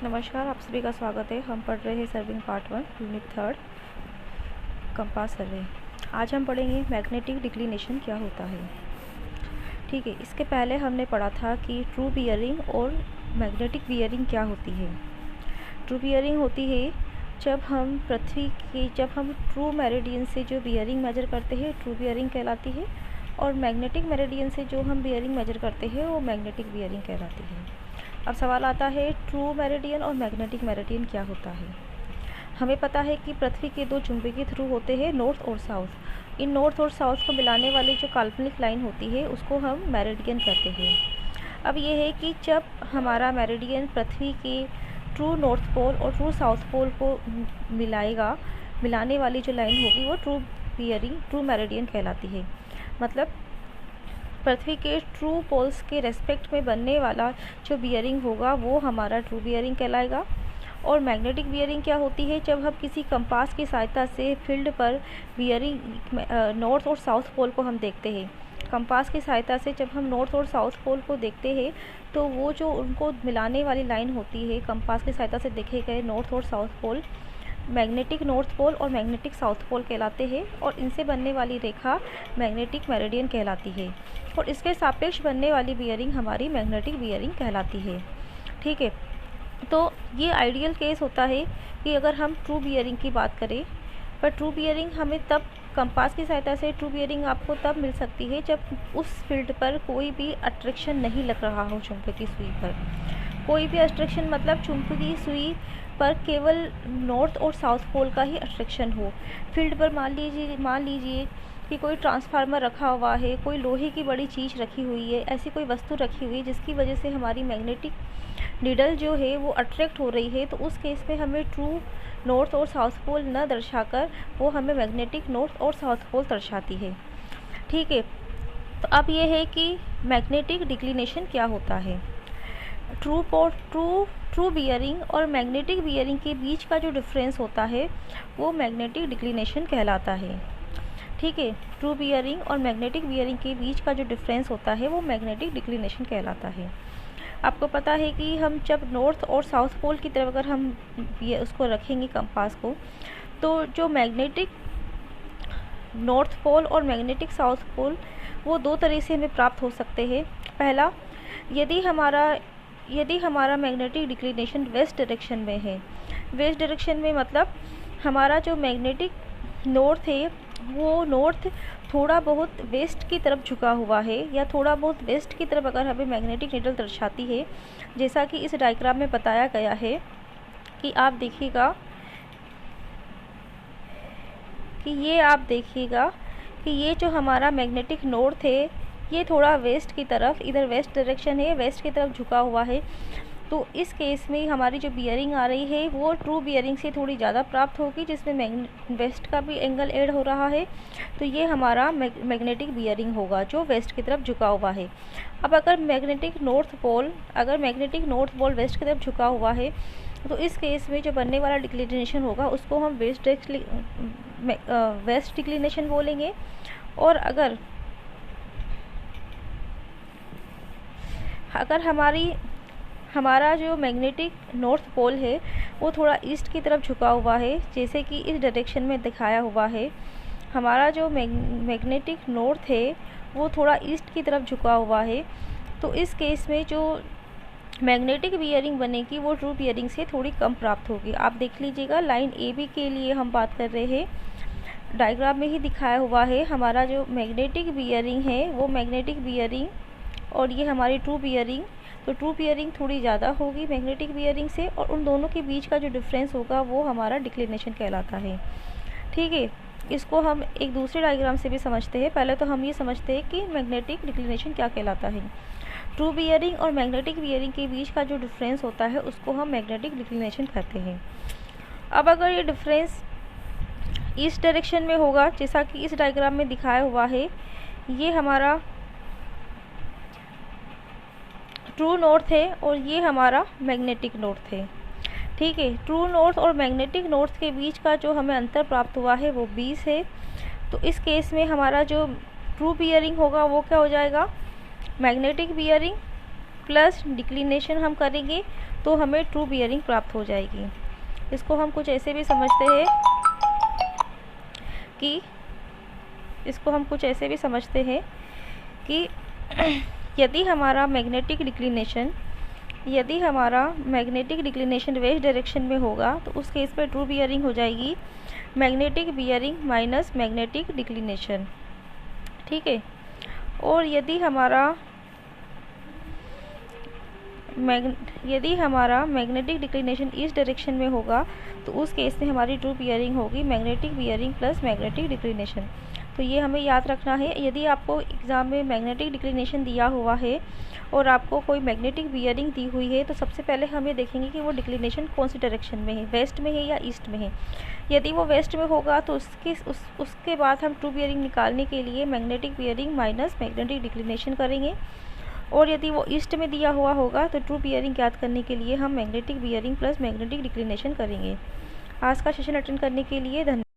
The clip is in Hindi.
नमस्कार, आप सभी का स्वागत है। हम पढ़ रहे हैं सर्विंग पार्ट 1 यूनिट 3 कंपास सर्वे। आज हम पढ़ेंगे मैग्नेटिक डिक्लिनेशन क्या होता है। ठीक है, इसके पहले हमने पढ़ा था कि ट्रू बियरिंग और मैग्नेटिक बियरिंग क्या होती है। ट्रू बियरिंग होती है जब हम ट्रू मेरिडियन से जो बियरिंग मेजर करते हैं, ट्रू बियरिंग कहलाती है। और मैग्नेटिक मेरिडियन से जो हम बियरिंग मेजर करते हैं वो मैग्नेटिक बियरिंग कहलाती है। अब सवाल आता है ट्रू मेरिडियन और मैग्नेटिक मेरिडियन क्या होता है। हमें पता है कि पृथ्वी के दो चुंबकीय ध्रुव होते हैं, नॉर्थ और साउथ। इन नॉर्थ और साउथ को मिलाने वाली जो काल्पनिक लाइन होती है उसको हम मेरिडियन कहते हैं। अब ये है कि जब हमारा मेरिडियन पृथ्वी के ट्रू नॉर्थ पोल और ट्रू साउथ पोल को मिलाने वाली जो लाइन होगी वो ट्रू मेरिडियन कहलाती है। मतलब पृथ्वी के ट्रू पोल्स के रेस्पेक्ट में बनने वाला जो बियरिंग होगा वो हमारा ट्रू बियरिंग कहलाएगा। और मैग्नेटिक बियरिंग क्या होती है, जब हम किसी कंपास की सहायता से फील्ड पर बियरिंग नॉर्थ और साउथ पोल को हम देखते हैं। कंपास की सहायता से जब हम नॉर्थ और साउथ पोल को देखते हैं तो वो जो उनको मिलाने वाली लाइन होती है, कंपास की सहायता से देखे गए नॉर्थ और south pole, magnetic north pole और मैग्नेटिक साउथ पोल कहलाते हैं। और इनसे बनने वाली रेखा मैग्नेटिक मेरिडियन कहलाती है। और इसके सापेक्ष बनने वाली बियरिंग हमारी मैग्नेटिक बियरिंग कहलाती है। ठीक है, तो ये आइडियल केस होता है कि अगर हम ट्रू बियरिंग की बात करें, पर ट्रू बियरिंग हमें तब कंपास की सहायता से ट्रू बियरिंग आपको तब मिल सकती है जब उस फील्ड पर कोई भी अट्रैक्शन नहीं लग रहा हो। चुंबकीय सुई पर कोई भी अट्रैक्शन, मतलब चुंबकीय सुई पर केवल नॉर्थ और साउथ पोल का ही अट्रैक्शन हो। फील्ड पर मान लीजिए कि कोई ट्रांसफार्मर रखा हुआ है, कोई लोहे की बड़ी चीज़ रखी हुई है, ऐसी कोई वस्तु रखी हुई है जिसकी वजह से हमारी मैग्नेटिक नीडल जो है वो अट्रैक्ट हो रही है, तो उस केस में हमें ट्रू नॉर्थ और साउथ पोल न दर्शाकर वो हमें मैग्नेटिक नॉर्थ और साउथ पोल दर्शाती है। ठीक है, तो अब ये है कि मैग्नेटिक डिक्लिनेशन क्या होता है। ट्रू बियरिंग और मैग्नेटिक बियरिंग के बीच का जो डिफरेंस होता है वो मैग्नेटिक डिक्लिनेशन कहलाता है। ठीक है, ट्रू बियरिंग और मैग्नेटिक बियरिंग के बीच का जो डिफरेंस होता है वो मैग्नेटिक डिक्लिनेशन कहलाता है। आपको पता है कि हम जब नॉर्थ और साउथ पोल की तरफ अगर हम उसको रखेंगे कंपास को, तो जो मैग्नेटिक नॉर्थ पोल और मैग्नेटिक साउथ पोल वो दो तरह से हमें प्राप्त हो सकते हैं। पहला, यदि हमारा मैग्नेटिक डिक्लिनेशन वेस्ट डायरेक्शन में है। वेस्ट डायरेक्शन में मतलब हमारा जो मैग्नेटिक नॉर्थ है वो नॉर्थ थोड़ा बहुत वेस्ट की तरफ झुका हुआ है, या थोड़ा बहुत वेस्ट की तरफ अगर हमें मैग्नेटिक नीडल दर्शाती है, जैसा कि इस डायग्राम में बताया गया है कि आप देखिएगा कि ये जो हमारा मैग्नेटिक नॉर्थ है ये थोड़ा वेस्ट की तरफ, इधर वेस्ट डायरेक्शन है, वेस्ट की तरफ झुका हुआ है। तो इस केस में हमारी जो बियरिंग आ रही है वो ट्रू बियरिंग से थोड़ी ज़्यादा प्राप्त होगी, जिसमें वेस्ट का भी एंगल ऐड हो रहा है। तो ये हमारा मैग्नेटिक बियरिंग होगा जो वेस्ट की तरफ झुका हुआ है। अब अगर मैग्नेटिक नॉर्थ पोल वेस्ट की तरफ झुका हुआ है, तो इस केस में जो बनने वाला डिक्लिनेशन होगा उसको हम वेस्ट डिक्लिनेशन बोलेंगे। और अगर हमारा जो मैग्नेटिक नॉर्थ पोल है वो थोड़ा ईस्ट की तरफ झुका हुआ है, जैसे कि इस डायरेक्शन में दिखाया हुआ है, हमारा जो मैग्नेटिक नॉर्थ है वो थोड़ा ईस्ट की तरफ झुका हुआ है, तो इस केस में जो मैग्नेटिक बियरिंग बनेगी वो ट्रू बियरिंग से थोड़ी कम प्राप्त होगी। आप देख लीजिएगा, लाइन ए बी के लिए हम बात कर रहे हैं, डायग्राम में ही दिखाया हुआ है हमारा जो मैग्नेटिक बियरिंग है वो मैग्नेटिक बियरिंग, और ये हमारी ट्रू बियरिंग। तो ट्रू बियरिंग थोड़ी ज़्यादा होगी मैग्नेटिक बियरिंग से, और उन दोनों के बीच का जो डिफरेंस होगा वो हमारा डिक्लिनेशन कहलाता है। ठीक है, इसको हम एक दूसरे डायग्राम से भी समझते हैं। पहले तो हम ये समझते हैं कि मैग्नेटिक डिक्लिनेशन क्या कहलाता है। ट्रू बियरिंग और मैग्नेटिक बियरिंग के बीच का जो डिफरेंस होता है उसको हम मैग्नेटिक डिक्लिनेशन कहते हैं। अब अगर ये डिफरेंस इस डायरेक्शन में होगा, जैसा कि इस डायग्राम में दिखाया हुआ है, ये हमारा ट्रू नॉर्थ है और ये हमारा मैग्नेटिक नॉर्थ है। ठीक है, ट्रू नॉर्थ और मैग्नेटिक नॉर्थ के बीच का जो हमें अंतर प्राप्त हुआ है वो 20 है। तो इस केस में हमारा जो ट्रू बियरिंग होगा वो क्या हो जाएगा, मैग्नेटिक बियरिंग प्लस डिक्लिनेशन हम करेंगे तो हमें ट्रू बियरिंग प्राप्त हो जाएगी। इसको हम कुछ ऐसे भी समझते हैं कि यदि हमारा मैग्नेटिक डिक्लिनेशन वेस्ट डायरेक्शन में होगा तो उस केस में ट्रू बियरिंग हो जाएगी magnetic bearing minus magnetic declination. ठीक है। और यदि हमारा मैग्नेटिक डिक्लिनेशन इस डायरेक्शन में होगा तो उस केस में हमारी ट्रू बियरिंग होगी magnetic bearing plus magnetic declination. तो ये हमें याद रखना है। यदि आपको एग्ज़ाम में मैग्नेटिक डिक्लिनेशन दिया हुआ है और आपको कोई मैग्नेटिक बियरिंग दी हुई है तो सबसे पहले हम ये देखेंगे कि वो डिक्लिनेशन कौन सी डायरेक्शन में है, वेस्ट में है या ईस्ट में है। यदि वो वेस्ट में होगा तो उसके बाद हम ट्रू बियरिंग निकालने के लिए magnetic bearing minus magnetic declination करेंगे। और यदि वो ईस्ट में दिया हुआ होगा तो ट्रू बियरिंग ज्ञात करने के लिए हम magnetic bearing plus magnetic declination करेंगे। आज का सेशन अटेंड करने के लिए धन्यवाद।